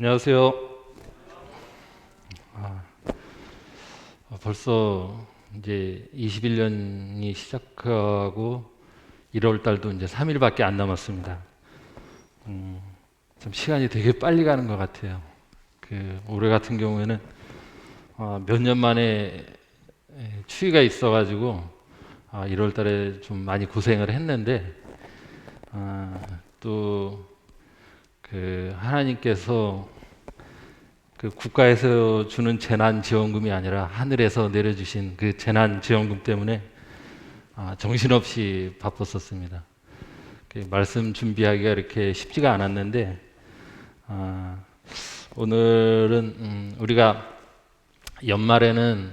안녕하세요. 아, 벌써 이제 21년이 시작하고 1월 달도 이제 3일밖에 안 남았습니다. 좀 시간이 되게 빨리 가는 것 같아요. 올해 같은 경우에는 몇 년 만에 추위가 있어가지고 1월 달에 좀 많이 고생을 했는데 또 하나님께서 국가에서 주는 재난지원금이 아니라 하늘에서 내려주신 그 재난지원금 때문에 정신없이 바빴었습니다. 말씀 준비하기가 이렇게 쉽지가 않았는데 오늘은 우리가 연말에는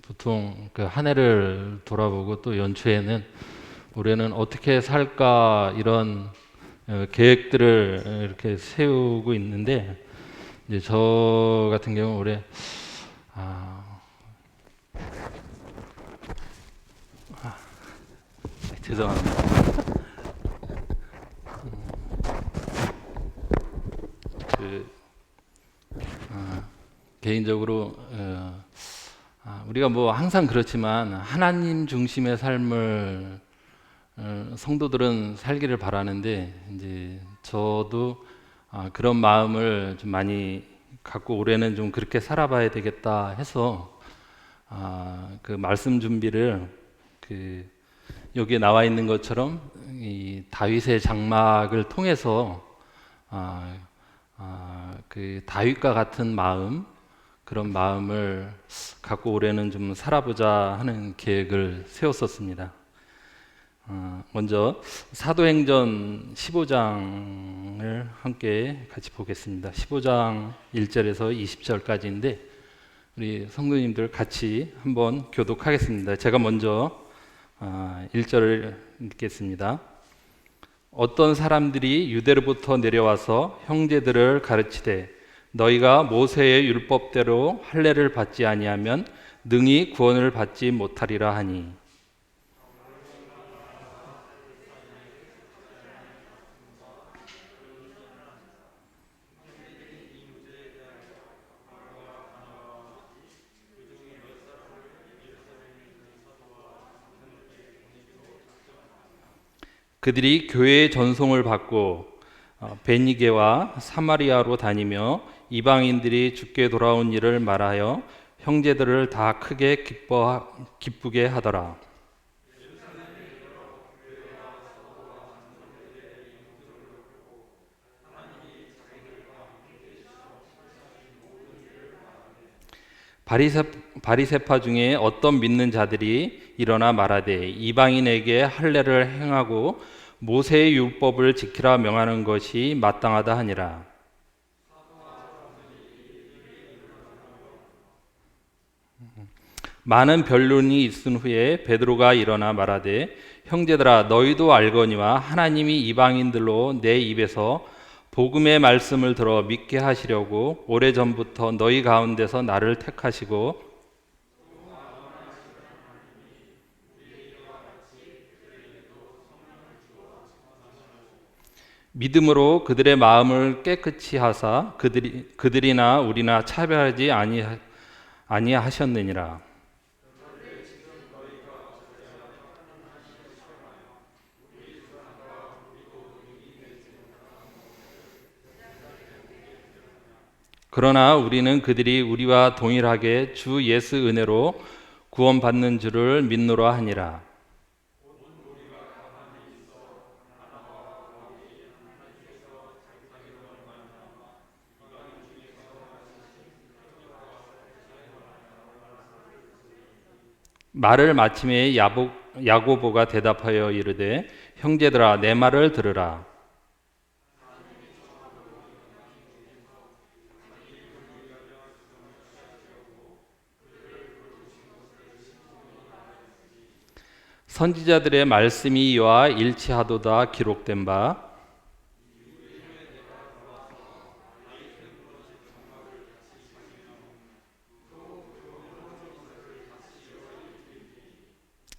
보통 한 해를 돌아보고 또 연초에는 올해는 어떻게 살까 이런 계획들을 이렇게 세우고 있는데 이제 저 같은 경우 올해 죄송합니다. 그, 개인적으로 우리가 뭐 항상 그렇지만 하나님 중심의 삶을 성도들은 살기를 바라는데 이제 저도 그런 마음을 좀 많이 갖고 올해는 좀 그렇게 살아봐야 되겠다 해서 그 말씀 준비를 여기에 나와 있는 것처럼 이 다윗의 장막을 통해서 그 다윗과 같은 마음, 그런 마음을 갖고 올해는 좀 살아보자 하는 계획을 세웠었습니다. 먼저 사도행전 15장을 함께 같이 보겠습니다. 15장 1절에서 20절까지인데 우리 성도님들 같이 한번 교독하겠습니다. 제가 먼저 1절을 읽겠습니다. 어떤 사람들이 유대로부터 내려와서 형제들을 가르치되 너희가 모세의 율법대로 할례를 받지 아니하면 능히 구원을 받지 못하리라 하니 그들이 교회의 전송을 받고 베니게와 사마리아로 다니며 이방인들이 주께 돌아온 일을 말하여 형제들을 다 크게 기쁘게 하더라. 바리새파 중에 어떤 믿는 자들이 일어나 말하되 이방인에게 할례를 행하고 모세의 율법을 지키라 명하는 것이 마땅하다 하니라. 많은 변론이 있은 후에 베드로가 일어나 말하되 형제들아 너희도 알거니와 하나님이 이방인들로 내 입에서 복음의 말씀을 들어 믿게 하시려고 오래전부터 너희 가운데서 나를 택하시고 믿음으로 그들의 마음을 깨끗이 하사 그들이나 우리나 차별하지 아니하셨느니라. 그러나 우리는 그들이 우리와 동일하게 주 예수 은혜로 구원받는 줄을 믿노라 하니라. 말을 마침에 야고보가 대답하여 이르되 형제들아 내 말을 들으라. 선지자들의 말씀이 이와 일치하도다 기록된 바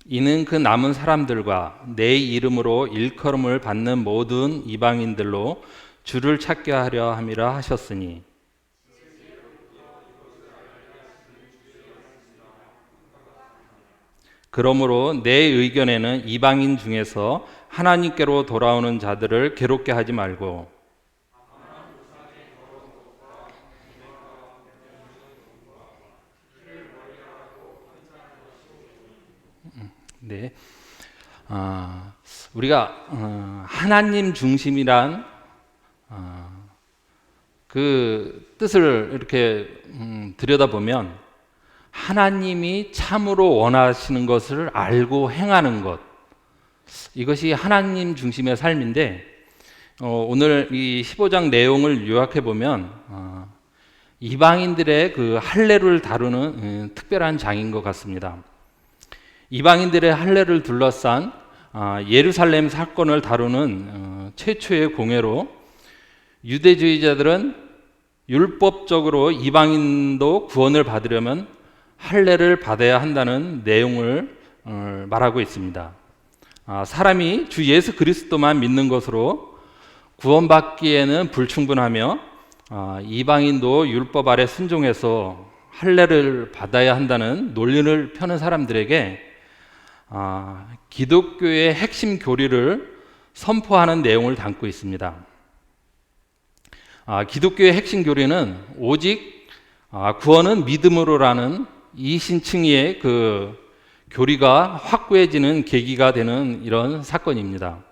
이는 그 남은 사람들과 내 이름으로 일컬음을 받는 모든 이방인들로 주를 찾게 하려 함이라 하셨으니 그러므로 내 의견에는 이방인 중에서 하나님께로 돌아오는 자들을 괴롭게 하지 말고 네. 우리가 하나님 중심이란 그 뜻을 이렇게 들여다보면 하나님이 참으로 원하시는 것을 알고 행하는 것, 이것이 하나님 중심의 삶인데 오늘 이 15장 내용을 요약해 보면 이방인들의 그 할례를 다루는 특별한 장인 것 같습니다. 이방인들의 할례를 둘러싼 예루살렘 사건을 다루는 최초의 공회로 유대주의자들은 율법적으로 이방인도 구원을 받으려면 할례를 받아야 한다는 내용을 말하고 있습니다. 사람이 주 예수 그리스도만 믿는 것으로 구원받기에는 불충분하며 이방인도 율법 아래 순종해서 할례를 받아야 한다는 논리를 펴는 사람들에게 기독교의 핵심 교리를 선포하는 내용을 담고 있습니다. 기독교의 핵심 교리는 오직 구원은 믿음으로라는 이신층의의 그 교리가 확고해지는 계기가 되는 이런 사건입니다.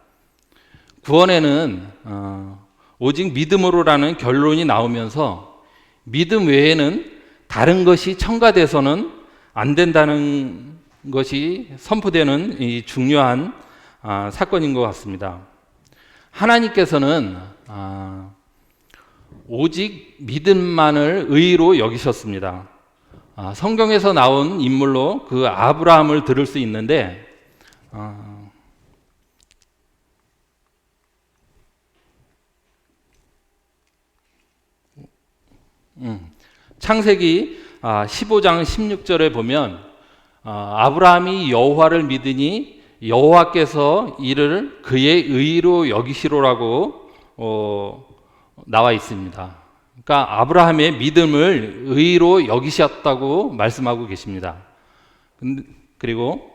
구원에는 오직 믿음으로라는 결론이 나오면서 믿음 외에는 다른 것이 첨가돼서는 안 된다는 것이 선포되는 이 중요한 사건인 것 같습니다. 하나님께서는 오직 믿음만을 의로 여기셨습니다. 성경에서 나온 인물로 그 아브라함을 들을 수 있는데 창세기 15장 16절에 보면 아브라함이 여호와를 믿으니 여호와께서 이를 그의 의로 여기시로라고 나와 있습니다. 그러니까 아브라함의 믿음을 의로 여기셨다고 말씀하고 계십니다. 그리고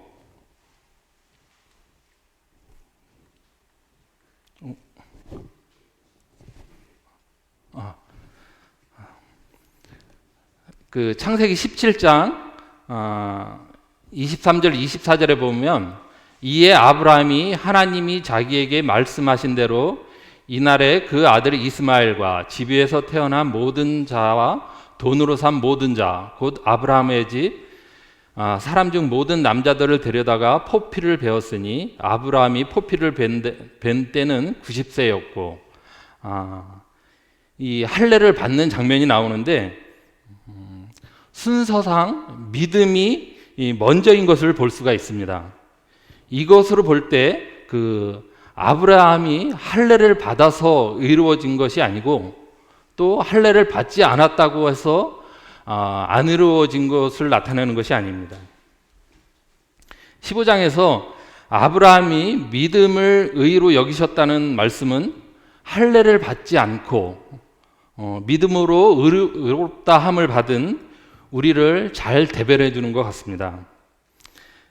그 창세기 17장 23절 24절에 보면 이에 아브라함이 하나님이 자기에게 말씀하신 대로 이날에 그 아들 이스마엘과 집에서 태어난 모든 자와 돈으로 산 모든 자 곧 아브라함의 집 사람 중 모든 남자들을 데려다가 포피를 베었으니 아브라함이 포피를 벤 때는 90세였고 이 할례를 받는 장면이 나오는데 순서상 믿음이 먼저인 것을 볼 수가 있습니다. 이것으로 볼 때 그 아브라함이 할례를 받아서 의로워진 것이 아니고 또 할례를 받지 않았다고 해서 안 의로워진 것을 나타내는 것이 아닙니다. 15장에서 아브라함이 믿음을 의로 여기셨다는 말씀은 할례를 받지 않고 믿음으로 의롭다 함을 받은 우리를 잘 대변해 주는 것 같습니다.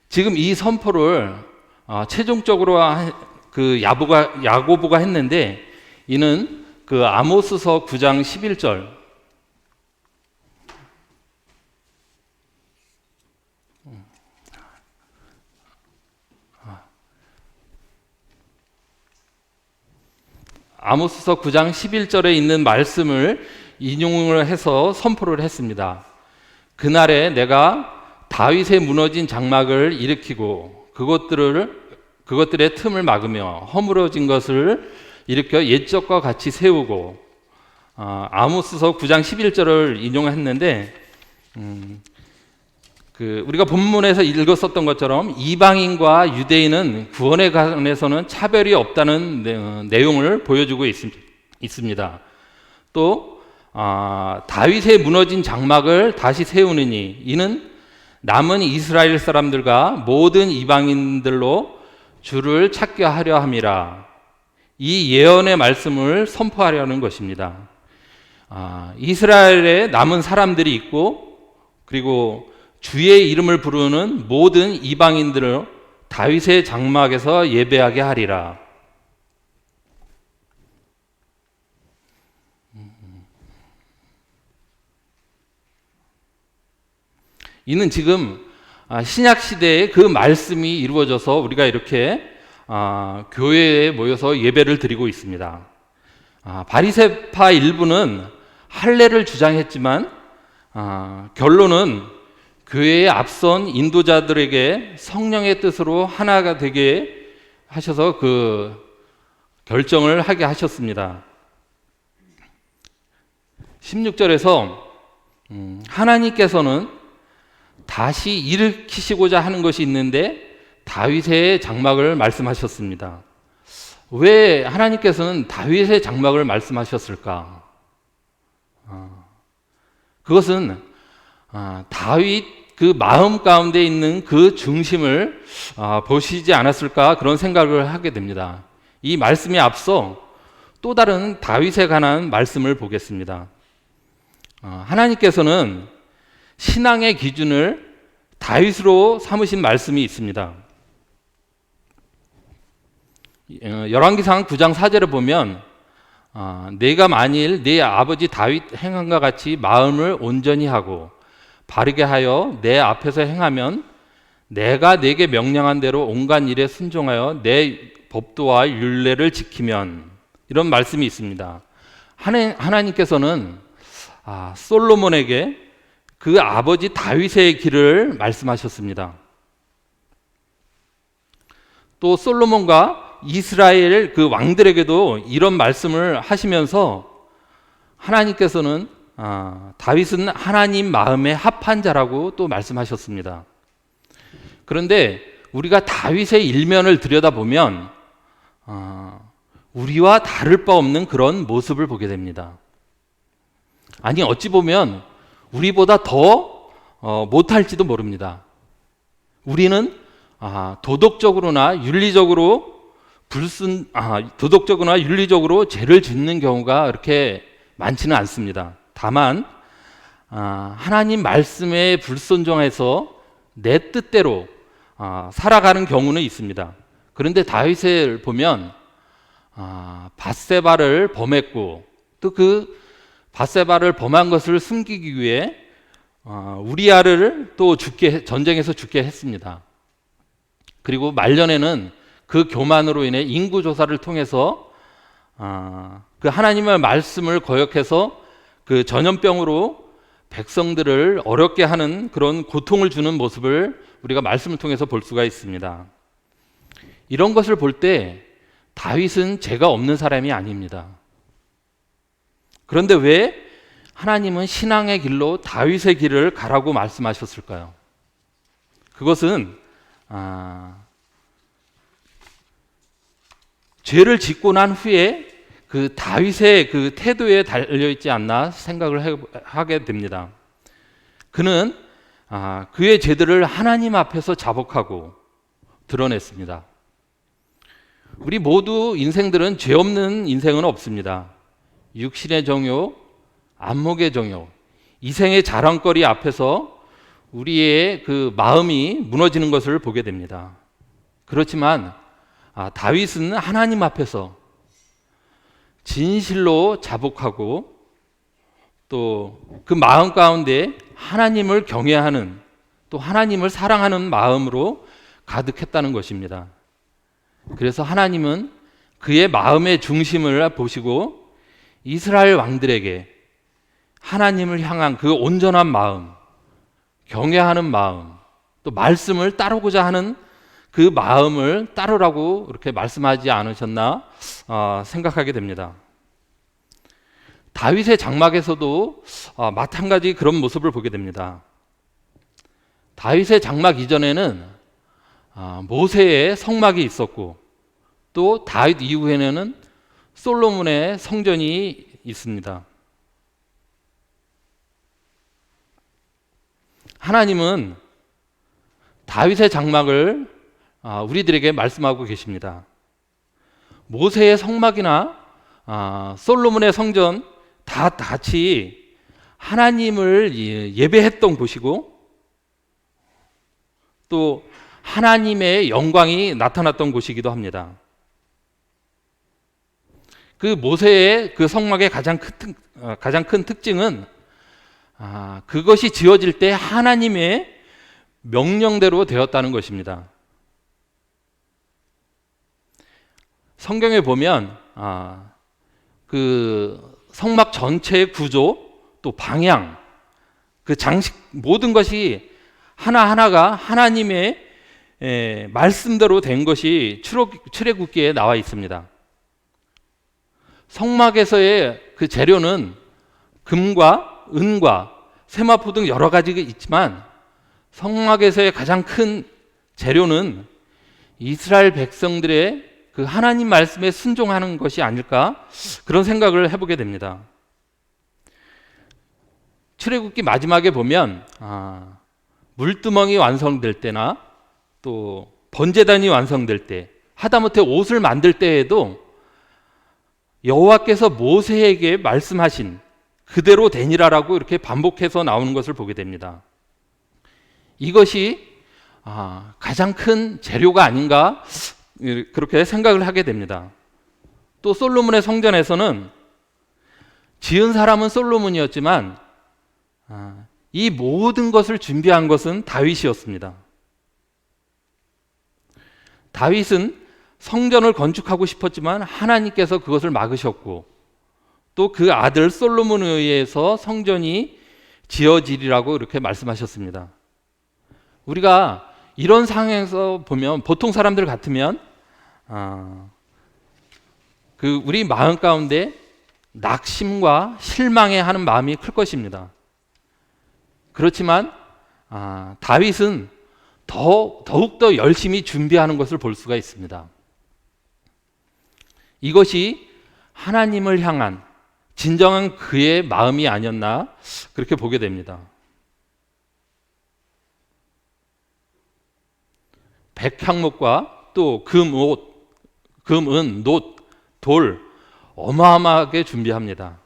지금 이 선포를 최종적으로 그 야고보가 했는데 이는 그 아모스서 9장 11절 아모스서 9장 11절에 있는 말씀을 인용을 해서 선포를 했습니다. 그날에 내가 다윗의 무너진 장막을 일으키고 그것들의 틈을 막으며 허물어진 것을 일으켜 옛적과 같이 세우고 아모스서 9장 11절을 인용했는데 우리가 본문에서 읽었었던 것처럼 이방인과 유대인은 구원에 관해서는 차별이 없다는 내용을 보여주고 있습니다. 또 다윗의 무너진 장막을 다시 세우느니 이는 남은 이스라엘 사람들과 모든 이방인들로 주를 찾게 하려 함이라. 이 예언의 말씀을 선포하려는 것입니다. 이스라엘에 남은 사람들이 있고 그리고 주의 이름을 부르는 모든 이방인들을 다윗의 장막에서 예배하게 하리라. 이는 지금 신약 시대에 그 말씀이 이루어져서 우리가 이렇게 교회에 모여서 예배를 드리고 있습니다. 바리새파 일부는 할례를 주장했지만 결론은 교회의 앞선 인도자들에게 성령의 뜻으로 하나가 되게 하셔서 그 결정을 하게 하셨습니다. 16절에서 하나님께서는 다시 일으키시고자 하는 것이 있는데 다윗의 장막을 말씀하셨습니다. 왜 하나님께서는 다윗의 장막을 말씀하셨을까? 그것은 다윗 그 마음 가운데 있는 그 중심을 보시지 않았을까 그런 생각을 하게 됩니다. 이 말씀에 앞서 또 다른 다윗에 관한 말씀을 보겠습니다. 하나님께서는 신앙의 기준을 다윗으로 삼으신 말씀이 있습니다. 열왕기상 9장 4절에 보면 내가 만일 내 아버지 다윗 행함과 같이 마음을 온전히 하고 바르게 하여 내 앞에서 행하면 내가 내게 명령한 대로 온갖 일에 순종하여 내 법도와 율례를 지키면, 이런 말씀이 있습니다. 하나님께서는 솔로몬에게 그 아버지 다윗의 길을 말씀하셨습니다. 또 솔로몬과 이스라엘 그 왕들에게도 이런 말씀을 하시면서 하나님께서는 다윗은 하나님 마음에 합한 자라고 또 말씀하셨습니다. 그런데 우리가 다윗의 일면을 들여다보면 우리와 다를 바 없는 그런 모습을 보게 됩니다. 아니 어찌 보면 우리보다 더 못할지도 모릅니다. 우리는 도덕적으로나 윤리적으로 죄를 짓는 경우가 그렇게 많지는 않습니다. 다만 하나님 말씀에 불순종해서 내 뜻대로 살아가는 경우는 있습니다. 그런데 다윗을 보면 밧세바를 범했고 또 그 밧세바를 범한 것을 숨기기 위해 우리아를 또 전쟁에서 죽게 했습니다. 그리고 말년에는 그 교만으로 인해 인구조사를 통해서 그 하나님의 말씀을 거역해서 그 전염병으로 백성들을 어렵게 하는 그런 고통을 주는 모습을 우리가 말씀을 통해서 볼 수가 있습니다. 이런 것을 볼 때 다윗은 죄가 없는 사람이 아닙니다. 그런데 왜 하나님은 신앙의 길로 다윗의 길을 가라고 말씀하셨을까요? 그것은 죄를 짓고 난 후에 그 다윗의 그 태도에 달려 있지 않나 생각을 하게 됩니다. 그는 그의 죄들을 하나님 앞에서 자복하고 드러냈습니다. 우리 모두 인생들은 죄 없는 인생은 없습니다. 육신의 정욕, 안목의 정욕, 이생의 자랑거리 앞에서 우리의 그 마음이 무너지는 것을 보게 됩니다. 그렇지만 다윗은 하나님 앞에서 진실로 자복하고 또 그 마음 가운데 하나님을 경외하는 또 하나님을 사랑하는 마음으로 가득했다는 것입니다. 그래서 하나님은 그의 마음의 중심을 보시고 이스라엘 왕들에게 하나님을 향한 그 온전한 마음, 경외하는 마음, 또 말씀을 따르고자 하는 그 마음을 따르라고 이렇게 말씀하지 않으셨나 생각하게 됩니다. 다윗의 장막에서도 마찬가지 그런 모습을 보게 됩니다. 다윗의 장막 이전에는 모세의 성막이 있었고 또 다윗 이후에는 솔로몬의 성전이 있습니다. 하나님은 다윗의 장막을 우리들에게 말씀하고 계십니다. 모세의 성막이나 솔로몬의 성전 다 같이 하나님을 예배했던 곳이고 또 하나님의 영광이 나타났던 곳이기도 합니다. 그 모세의 그 성막의 가장 큰 특징은 그것이 지어질 때 하나님의 명령대로 되었다는 것입니다. 성경에 보면 그 성막 전체의 구조, 또 방향, 그 장식 모든 것이 하나하나가 하나님의 말씀대로 된 것이 출애굽기에 나와 있습니다. 성막에서의 그 재료는 금과 은과 세마포 등 여러 가지가 있지만 성막에서의 가장 큰 재료는 이스라엘 백성들의 그 하나님 말씀에 순종하는 것이 아닐까, 그런 생각을 해보게 됩니다. 출애굽기 마지막에 보면 물두멍이 완성될 때나 또 번제단이 완성될 때, 하다못해 옷을 만들 때에도 여호와께서 모세에게 말씀하신 그대로 되니라라고 이렇게 반복해서 나오는 것을 보게 됩니다. 이것이 가장 큰 재료가 아닌가, 그렇게 생각을 하게 됩니다. 또 솔로몬의 성전에서는 지은 사람은 솔로몬이었지만 이 모든 것을 준비한 것은 다윗이었습니다. 다윗은 성전을 건축하고 싶었지만 하나님께서 그것을 막으셨고, 또 그 아들 솔로몬에 의해서 성전이 지어지리라고 이렇게 말씀하셨습니다. 우리가 이런 상황에서 보면 보통 사람들 같으면 그 우리 마음 가운데 낙심과 실망해 하는 마음이 클 것입니다. 그렇지만 다윗은 더욱더 열심히 준비하는 것을 볼 수가 있습니다. 이것이 하나님을 향한 진정한 그의 마음이 아니었나, 그렇게 보게 됩니다. 백향목과 또 금, 은, 놋, 돌 어마어마하게 준비합니다.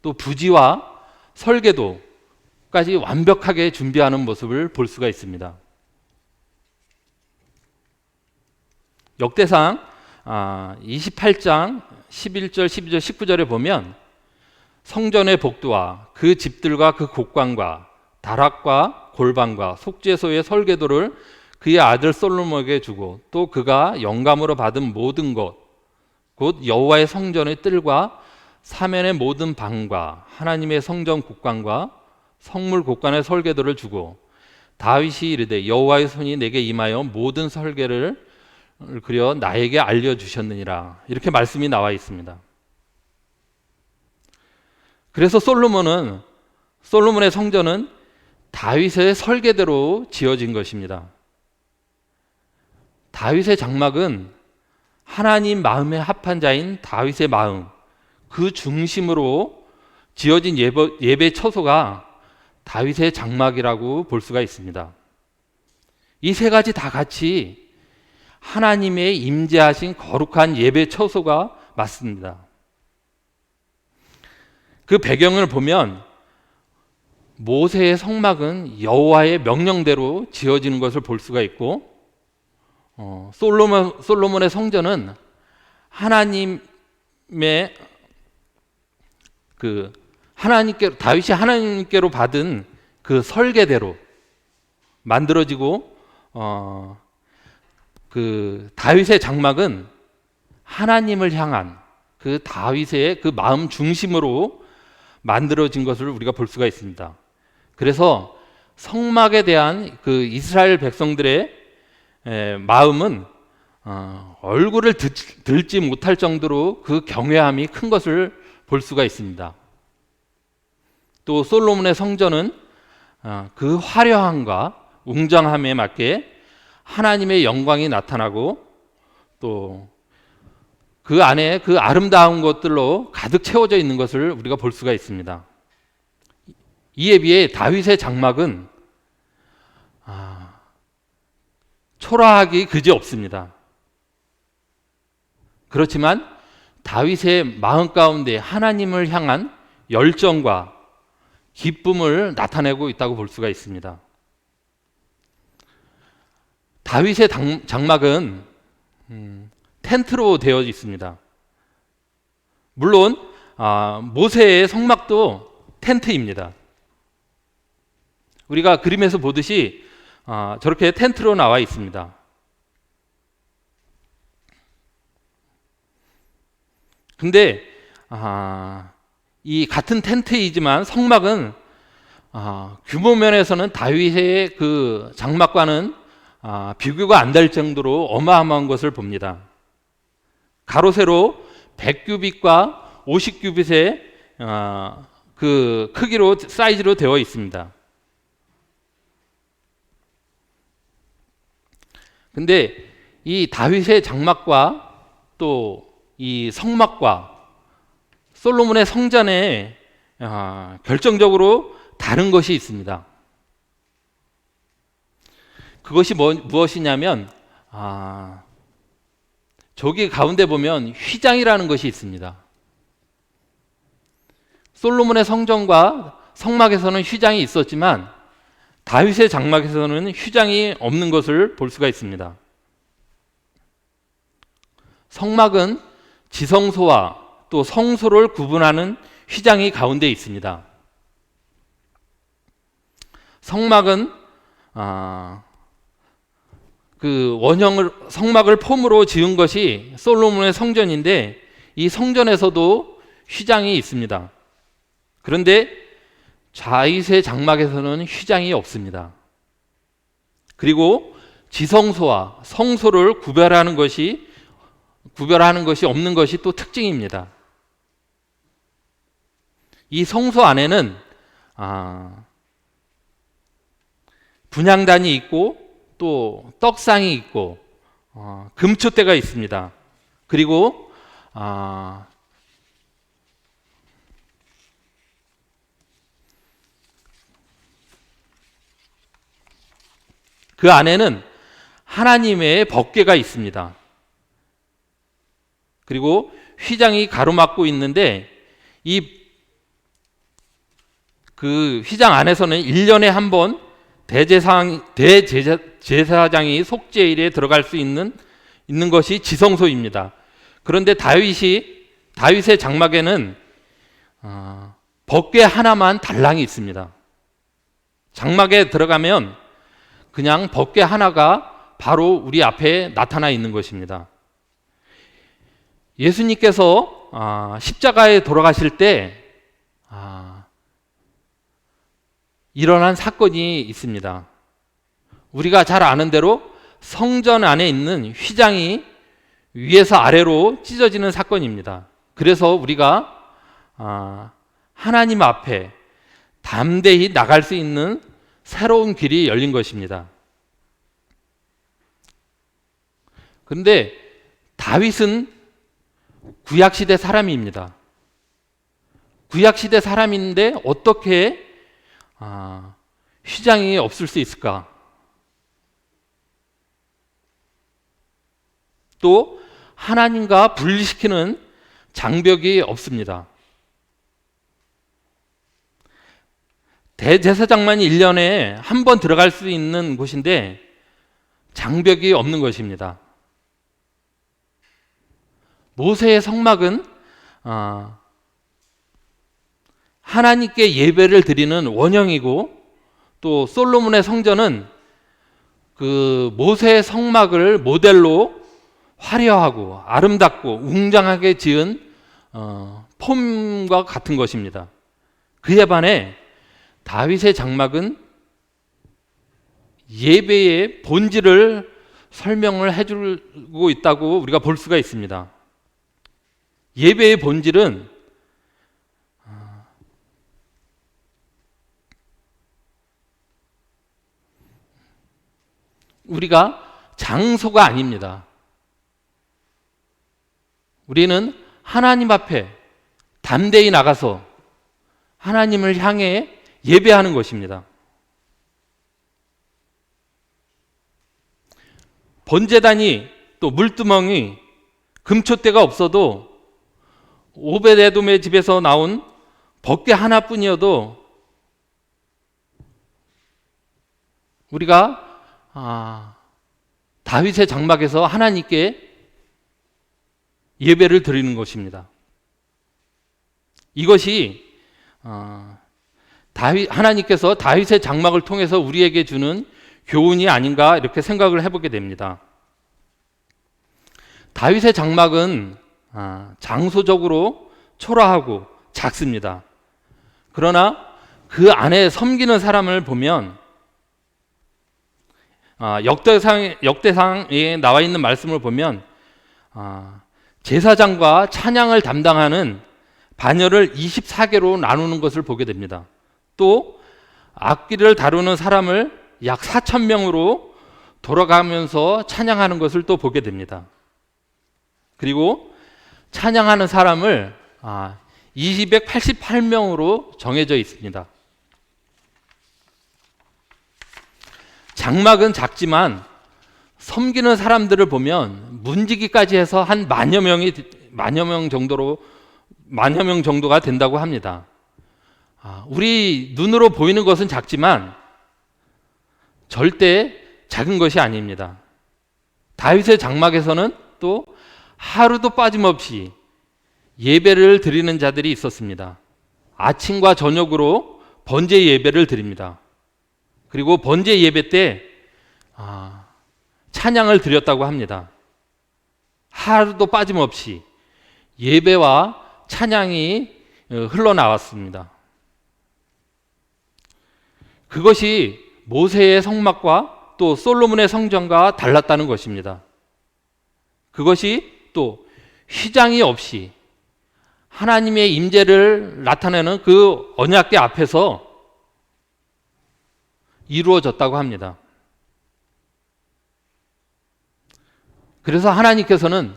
또 부지와 설계도까지 완벽하게 준비하는 모습을 볼 수가 있습니다. 역대상 28장 11절, 12절, 19절에 보면 성전의 복도와 그 집들과 그 곡관과 다락과 골방과 속죄소의 설계도를 그의 아들 솔로몬에게 주고, 또 그가 영감으로 받은 모든 것, 곧 여호와의 성전의 뜰과 사면의 모든 방과 하나님의 성전 곡관과 성물 곡관의 설계도를 주고, 다윗이 이르되 여호와의 손이 내게 임하여 모든 설계를 그려 나에게 알려주셨느니라, 이렇게 말씀이 나와 있습니다. 그래서 솔로몬의 성전은 다윗의 설계대로 지어진 것입니다. 다윗의 장막은 하나님 마음에 합한 자인 다윗의 마음, 그 중심으로 지어진 예배 처소가 다윗의 장막이라고 볼 수가 있습니다. 이 세 가지 다 같이 하나님의 임재하신 거룩한 예배 처소가 맞습니다. 그 배경을 보면 모세의 성막은 여호와의 명령대로 지어지는 것을 볼 수가 있고, 솔로몬의 성전은 하나님의 다윗이 하나님께로 받은 그 설계대로 만들어지고, 그 다윗의 장막은 하나님을 향한 그 다윗의 그 마음 중심으로 만들어진 것을 우리가 볼 수가 있습니다. 그래서 성막에 대한 그 이스라엘 백성들의 마음은 얼굴을 들지 못할 정도로 그 경외함이 큰 것을 볼 수가 있습니다. 또 솔로몬의 성전은 그 화려함과 웅장함에 맞게 하나님의 영광이 나타나고, 또 그 안에 그 아름다운 것들로 가득 채워져 있는 것을 우리가 볼 수가 있습니다. 이에 비해 다윗의 장막은 초라하기 그지없습니다. 그렇지만 다윗의 마음 가운데 하나님을 향한 열정과 기쁨을 나타내고 있다고 볼 수가 있습니다. 다윗의 장막은 텐트로 되어 있습니다. 물론 모세의 성막도 텐트입니다. 우리가 그림에서 보듯이 저렇게 텐트로 나와 있습니다. 근데 이 같은 텐트이지만 성막은 규모 면에서는 다윗의 그 장막과는 비교가 안 될 정도로 어마어마한 것을 봅니다. 가로 세로 100규빗과 50규빗의 그 크기로 사이즈로 되어 있습니다. 근데 이 다윗의 장막과 또 이 성막과 솔로몬의 성전에 결정적으로 다른 것이 있습니다. 그것이 무엇이냐면 저기 가운데 보면 휘장이라는 것이 있습니다. 솔로몬의 성전과 성막에서는 휘장이 있었지만 다윗의 장막에서는 휘장이 없는 것을 볼 수가 있습니다. 성막은 지성소와 또 성소를 구분하는 휘장이 가운데 있습니다. 성막은 그 성막을 폼으로 지은 것이 솔로몬의 성전인데 이 성전에서도 휘장이 있습니다. 그런데 다윗의 장막에서는 휘장이 없습니다. 그리고 지성소와 성소를 구별하는 것이 없는 것이 또 특징입니다. 이 성소 안에는 분향단이 있고 또 떡상이 있고 금초대가 있습니다. 그리고 그 안에는 하나님의 법궤가 있습니다. 그리고 휘장이 가로막고 있는데 그 휘장 안에서는 1년에 한 번 대제사장이 속죄일에 들어갈 수 있는 것이 지성소입니다. 그런데 다윗의 장막에는 법궤 하나만 달랑이 있습니다. 장막에 들어가면 그냥 법궤 하나가 바로 우리 앞에 나타나 있는 것입니다. 예수님께서 십자가에 돌아가실 때 일어난 사건이 있습니다. 우리가 잘 아는 대로 성전 안에 있는 휘장이 위에서 아래로 찢어지는 사건입니다. 그래서 우리가 하나님 앞에 담대히 나갈 수 있는 새로운 길이 열린 것입니다. 그런데 다윗은 구약시대 사람입니다. 구약시대 사람인데 어떻게 휘장이 없을 수 있을까? 또 하나님과 분리시키는 장벽이 없습니다. 대제사장만이 1년에 한 번 들어갈 수 있는 곳인데 장벽이 없는 것입니다. 모세의 성막은 하나님께 예배를 드리는 원형이고 또 솔로몬의 성전은 그 모세의 성막을 모델로 화려하고 아름답고 웅장하게 지은 폼과 같은 것입니다. 그에 반해 다윗의 장막은 예배의 본질을 설명을 해주고 있다고 우리가 볼 수가 있습니다. 예배의 본질은 우리가 장소가 아닙니다. 우리는 하나님 앞에 담대히 나가서 하나님을 향해 예배하는 것입니다. 번제단이 또 물두멍이 금초대가 없어도 오벳에돔의 집에서 나온 법궤 하나뿐이어도 우리가 다윗의 장막에서 하나님께 예배를 드리는 것입니다. 이것이 하나님께서 다윗의 장막을 통해서 우리에게 주는 교훈이 아닌가 이렇게 생각을 해보게 됩니다. 다윗의 장막은 장소적으로 초라하고 작습니다. 그러나 그 안에 섬기는 사람을 보면 역대상에 나와 있는 말씀을 보면 제사장과 찬양을 담당하는 반열을 24개로 나누는 것을 보게 됩니다. 또 악기를 다루는 사람을 약 4,000명으로 돌아가면서 찬양하는 것을 또 보게 됩니다. 그리고 찬양하는 사람을 288명으로 정해져 있습니다. 장막은 작지만 섬기는 사람들을 보면 문지기까지 해서 한 만여 명 정도가 된다고 합니다. 우리 눈으로 보이는 것은 작지만 절대 작은 것이 아닙니다. 다윗의 장막에서는 또 하루도 빠짐없이 예배를 드리는 자들이 있었습니다. 아침과 저녁으로 번제 예배를 드립니다. 그리고 번제 예배 때 찬양을 드렸다고 합니다. 하루도 빠짐없이 예배와 찬양이 흘러나왔습니다. 그것이 모세의 성막과 또 솔로몬의 성전과 달랐다는 것입니다. 그것이 또 휘장이 없이 하나님의 임재를 나타내는 그 언약궤 앞에서 이루어졌다고 합니다. 그래서 하나님께서는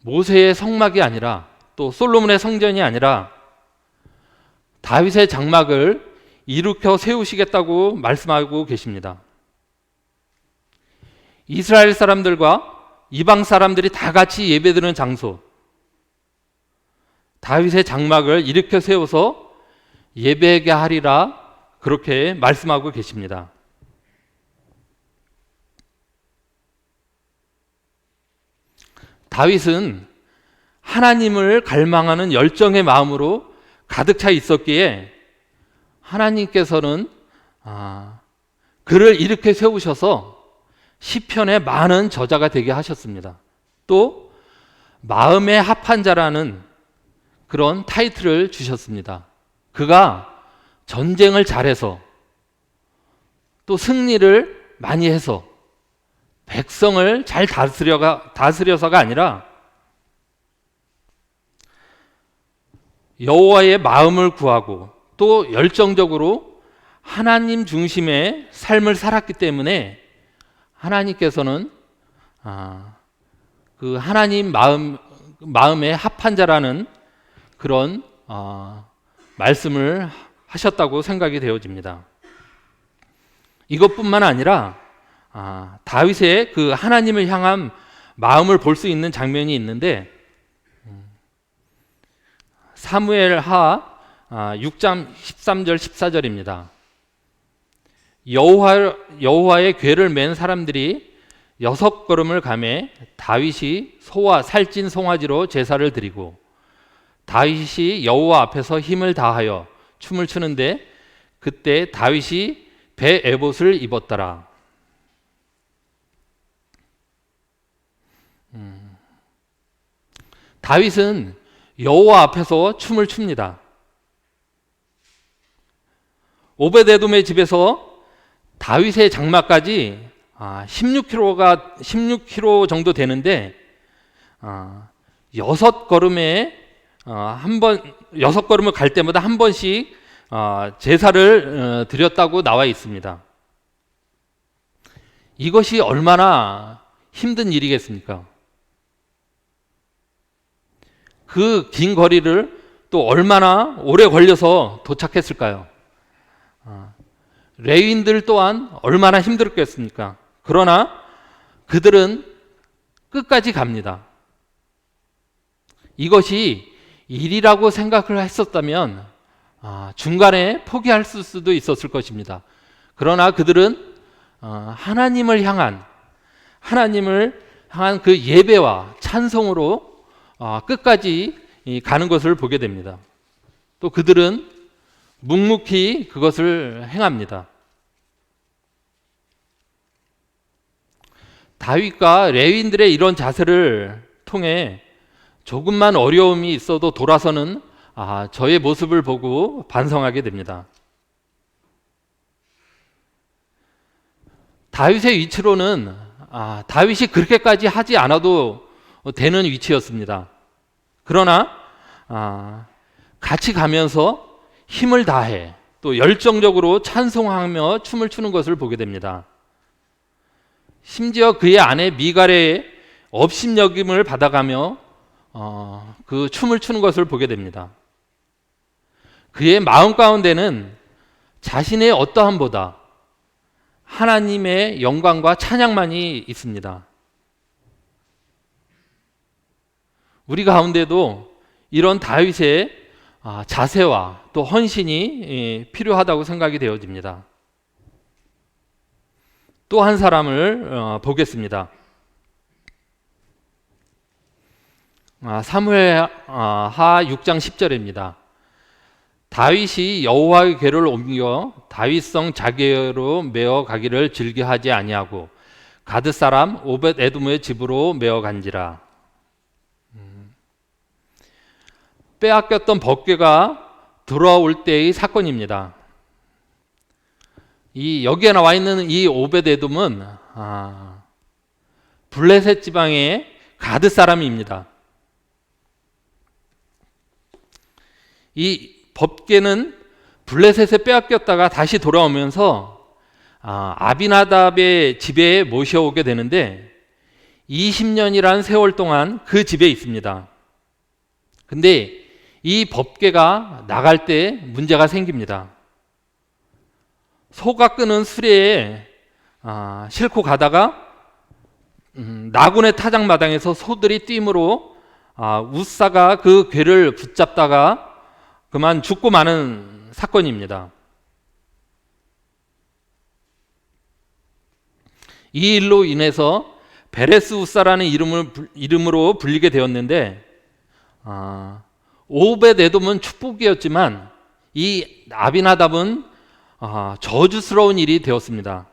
모세의 성막이 아니라 또 솔로몬의 성전이 아니라 다윗의 장막을 일으켜 세우시겠다고 말씀하고 계십니다. 이스라엘 사람들과 이방 사람들이 다 같이 예배드리는 장소, 다윗의 장막을 일으켜 세워서 예배하게 하리라 그렇게 말씀하고 계십니다. 다윗은 하나님을 갈망하는 열정의 마음으로 가득 차 있었기에 하나님께서는 그를 일으켜 세우셔서 시편의 많은 저자가 되게 하셨습니다. 또 마음에 합한 자라는 그런 타이틀을 주셨습니다. 그가 전쟁을 잘해서 또 승리를 많이 해서 백성을 잘 다스려서가 아니라 여호와의 마음을 구하고 또 열정적으로 하나님 중심의 삶을 살았기 때문에 하나님께서는 그 하나님 마음에 합한 자라는 그런 말씀을 하셨다고 생각이 되어집니다. 이것뿐만 아니라 다윗의 그 하나님을 향한 마음을 볼 수 있는 장면이 있는데 사무엘하 6장 13절 14절입니다. 여호와의 궤를 맨 사람들이 6걸음을 가매 다윗이 소와 살찐 송아지로 제사를 드리고 다윗이 여호와 앞에서 힘을 다하여 춤을 추는데 그때 다윗이 배 에봇을 입었더라. 다윗은 여호와 앞에서 춤을 춥니다. 오베데돔의 집에서 다윗의 장막까지 16km 정도 되는데 6걸음을 갈 때마다 한 번씩 제사를 드렸다고 나와 있습니다. 이것이 얼마나 힘든 일이겠습니까? 그 긴 거리를 또 얼마나 오래 걸려서 도착했을까요? 레위인들 또한 얼마나 힘들었겠습니까? 그러나 그들은 끝까지 갑니다. 이것이 일이라고 생각을 했었다면 중간에 포기할 수도 있었을 것입니다. 그러나 그들은 하나님을 향한 하나님을 향한 그 예배와 찬송으로 끝까지 가는 것을 보게 됩니다. 또 그들은 묵묵히 그것을 행합니다. 다윗과 레위인들의 이런 자세를 통해 조금만 어려움이 있어도 돌아서는 저의 모습을 보고 반성하게 됩니다. 다윗의 위치로는 다윗이 그렇게까지 하지 않아도 되는 위치였습니다. 그러나 같이 가면서 힘을 다해 또 열정적으로 찬송하며 춤을 추는 것을 보게 됩니다. 심지어 그의 아내 미갈의 업신여김을 받아가며 그 춤을 추는 것을 보게 됩니다. 그의 마음 가운데는 자신의 어떠함보다 하나님의 영광과 찬양만이 있습니다. 우리 가운데도 이런 다윗의 자세와 또 헌신이 필요하다고 생각이 되어집니다. 또 한 사람을 보겠습니다. 사무엘하 6장 10절입니다. 다윗이 여호와의 궤를 옮겨 다윗성 자기로 메어 가기를 즐겨하지 아니하고 가드 사람 오벳 에돔의 집으로 메어 간지라. 빼앗겼던 법궤가 돌아올 때의 사건입니다. 여기에 나와 있는 이 오벳 에돔은 블레셋 지방의 가드 사람입니다. 이 법궤는 블레셋에 빼앗겼다가 다시 돌아오면서 아비나답의 집에 모셔오게 되는데 20년이라는 세월 동안 그 집에 있습니다. 근데 이 법궤가 나갈 때 문제가 생깁니다. 소가 끄는 수레에 싣고 가다가 나군의 타작마당에서 소들이 뛰므로 웃사가 그 궤를 붙잡다가 그만 죽고 마는 사건입니다. 이 일로 인해서 베레스 웃사라는 이름으로 불리게 되었는데 오벳 에돔은 축복이었지만 이 아비나답은 저주스러운 일이 되었습니다.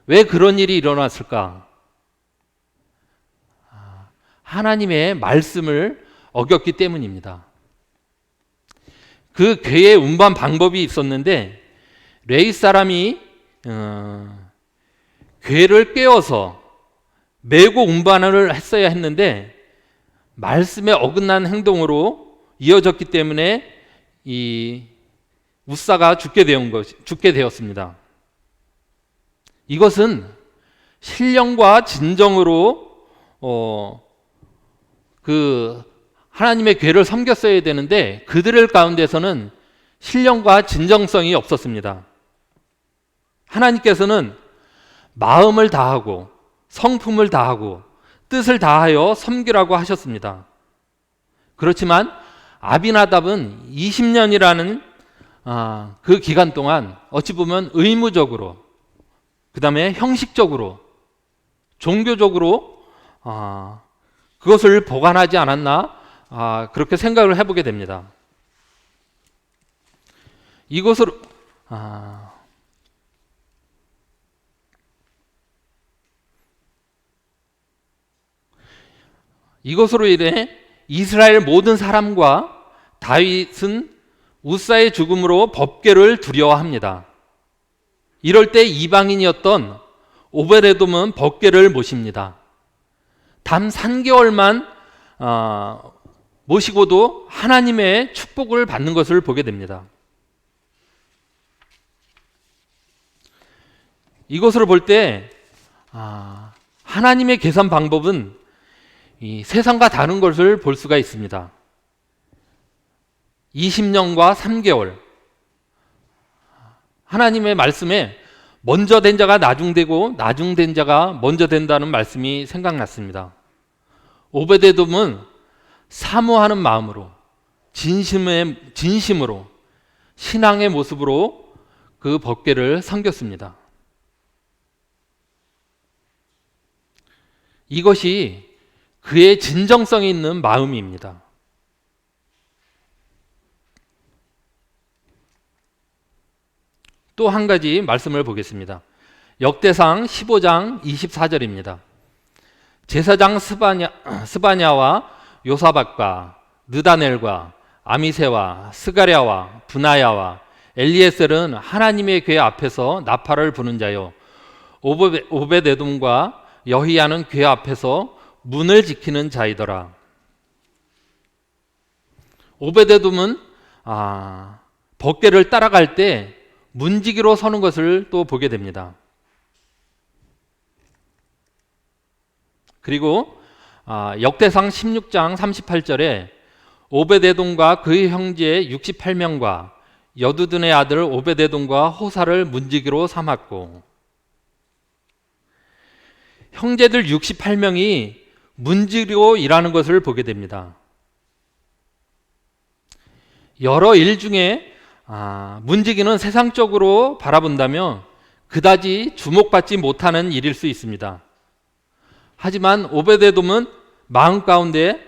왜 그런 일이 일어났을까? 하나님의 말씀을 어겼기 때문입니다. 그 궤의 운반 방법이 있었는데 레위 사람이 궤를 꿰어서 메고 운반을 했어야 했는데 말씀에 어긋난 행동으로 이어졌기 때문에 이 웃사가 죽게 되었습니다. 이것은 신령과 진정으로 하나님의 궤를 섬겼어야 되는데 그들의 가운데서는 신령과 진정성이 없었습니다. 하나님께서는 마음을 다하고 성품을 다하고 뜻을 다하여 섬기라고 하셨습니다. 그렇지만 아비나답은 20년이라는 그 기간 동안 어찌 보면 의무적으로 그 다음에 형식적으로 종교적으로 그것을 보관하지 않았나 그렇게 생각을 해보게 됩니다. 이것으로 인해 이스라엘 모든 사람과 다윗은 웃사의 죽음으로 법궤를 두려워합니다. 이럴 때 이방인이었던 오벳에돔은 법궤를 모십니다. 단 3개월만 모시고도 하나님의 축복을 받는 것을 보게 됩니다. 이것으로 볼 때 하나님의 계산 방법은 이 세상과 다른 것을 볼 수가 있습니다. 20년과 3개월 하나님의 말씀에 먼저 된 자가 나중되고 나중된 자가 먼저 된다는 말씀이 생각났습니다. 오벳에돔은 사모하는 마음으로 진심으로 신앙의 모습으로 그 법궤를 섬겼습니다. 이것이 그의 진정성이 있는 마음입니다. 또 한 가지 말씀을 보겠습니다. 역대상 15장 24절입니다. 제사장 스바냐와 요사박과 느다넬과 아미세와 스가랴와 브나야와 엘리에셀은 하나님의 궤 앞에서 나팔을 부는 자요, 오벳에돔과 여히야는 궤 앞에서 문을 지키는 자이더라. 오벳에돔은 법궤를 따라갈 때 문지기로 서는 것을 또 보게 됩니다. 그리고 역대상 16장 38절에 오벳에돔과 그의 형제 68명과 여두둔의 아들 오벳에돔과 호사를 문지기로 삼았고, 형제들 68명이 문지기로 일하는 것을 보게 됩니다. 여러 일 중에 문지기는 세상적으로 바라본다면 그다지 주목받지 못하는 일일 수 있습니다. 하지만 오벳에돔은 마음 가운데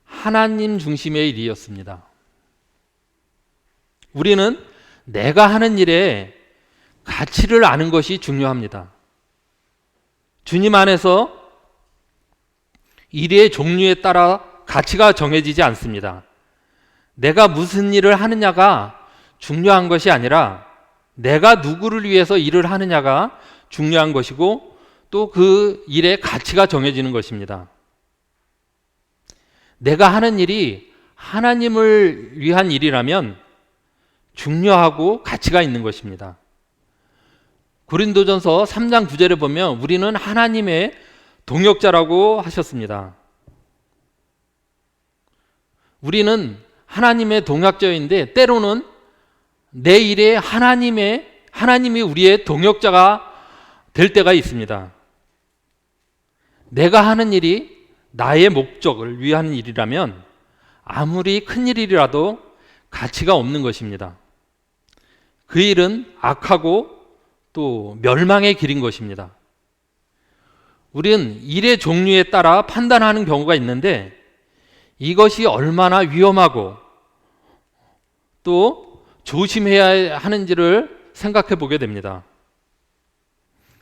하나님 중심의 일이었습니다. 우리는 내가 하는 일에 가치를 아는 것이 중요합니다. 주님 안에서 일의 종류에 따라 가치가 정해지지 않습니다. 내가 무슨 일을 하느냐가 중요한 것이 아니라 내가 누구를 위해서 일을 하느냐가 중요한 것이고, 또 그 일의 가치가 정해지는 것입니다. 내가 하는 일이 하나님을 위한 일이라면 중요하고 가치가 있는 것입니다. 고린도전서 3장 9절에 보면 우리는 하나님의 동역자라고 하셨습니다. 우리는 하나님의 동역자인데 때로는 내 일에 하나님이 우리의 동역자가 될 때가 있습니다. 내가 하는 일이 나의 목적을 위한 일이라면 아무리 큰 일이라도 가치가 없는 것입니다. 그 일은 악하고 또 멸망의 길인 것입니다. 우리는 일의 종류에 따라 판단하는 경우가 있는데 이것이 얼마나 위험하고 또 조심해야 하는지를 생각해 보게 됩니다.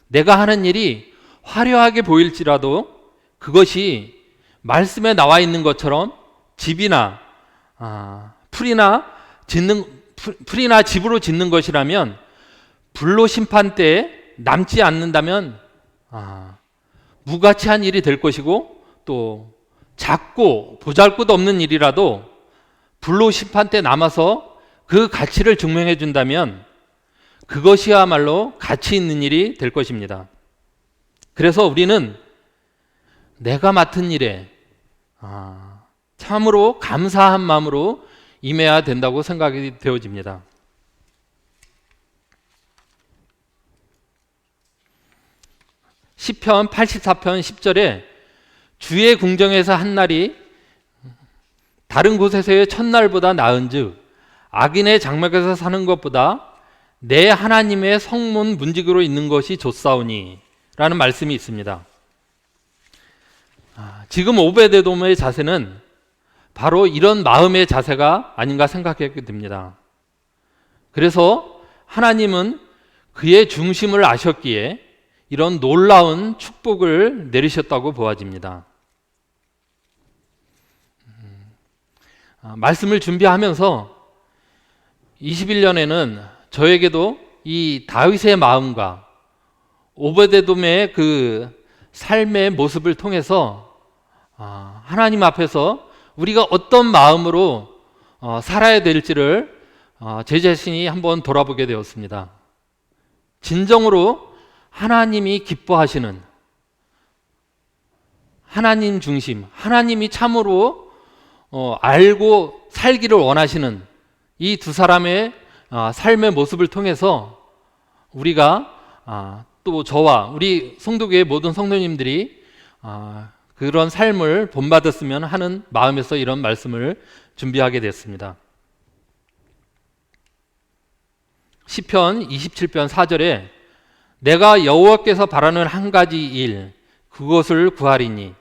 내가 하는 일이 화려하게 보일지라도 그것이 말씀에 나와 있는 것처럼 집이나 풀이나 집으로 짓는 것이라면 불로 심판 때에 남지 않는다면 무가치한 일이 될 것이고, 또 작고 보잘것 없는 일이라도 불로 심판 때 남아서 그 가치를 증명해 준다면 그것이야말로 가치 있는 일이 될 것입니다. 그래서 우리는 내가 맡은 일에 참으로 감사한 마음으로 임해야 된다고 생각이 되어집니다. 시편 84편 10절에 주의 궁정에서 한 날이 다른 곳에서의 첫날보다 나은즉 악인의 장막에서 사는 것보다 내 하나님의 성문 문지기로 있는 것이 좋사오니 라는 말씀이 있습니다. 지금 오벳에돔의 자세는 바로 이런 마음의 자세가 아닌가 생각하게 됩니다. 그래서 하나님은 그의 중심을 아셨기에 이런 놀라운 축복을 내리셨다고 보아집니다. 말씀을 준비하면서 21년에는 저에게도 이 다윗의 마음과 오벳에돔의 그 삶의 모습을 통해서 하나님 앞에서 우리가 어떤 마음으로 살아야 될지를 제 자신이 한번 돌아보게 되었습니다. 진정으로 하나님이 기뻐하시는 하나님 중심, 하나님이 참으로 알고 살기를 원하시는 이 두 사람의 삶의 모습을 통해서 우리가 또 저와 우리 성도교회 모든 성도님들이 그런 삶을 본받았으면 하는 마음에서 이런 말씀을 준비하게 됐습니다. 시편 27편 4절에 내가 여호와께서 바라는 한 가지 일, 그것을 구하리니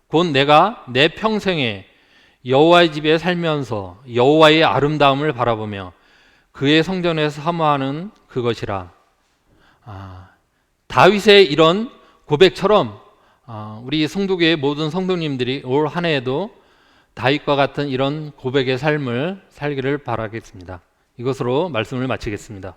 곧 내가 내 평생에 여호와의 집에 살면서 여호와의 아름다움을 바라보며 그의 성전에서 사모하는 그것이라. 다윗의 이런 고백처럼 우리 성도교의 모든 성도님들이 올 한 해에도 다윗과 같은 이런 고백의 삶을 살기를 바라겠습니다. 이것으로 말씀을 마치겠습니다.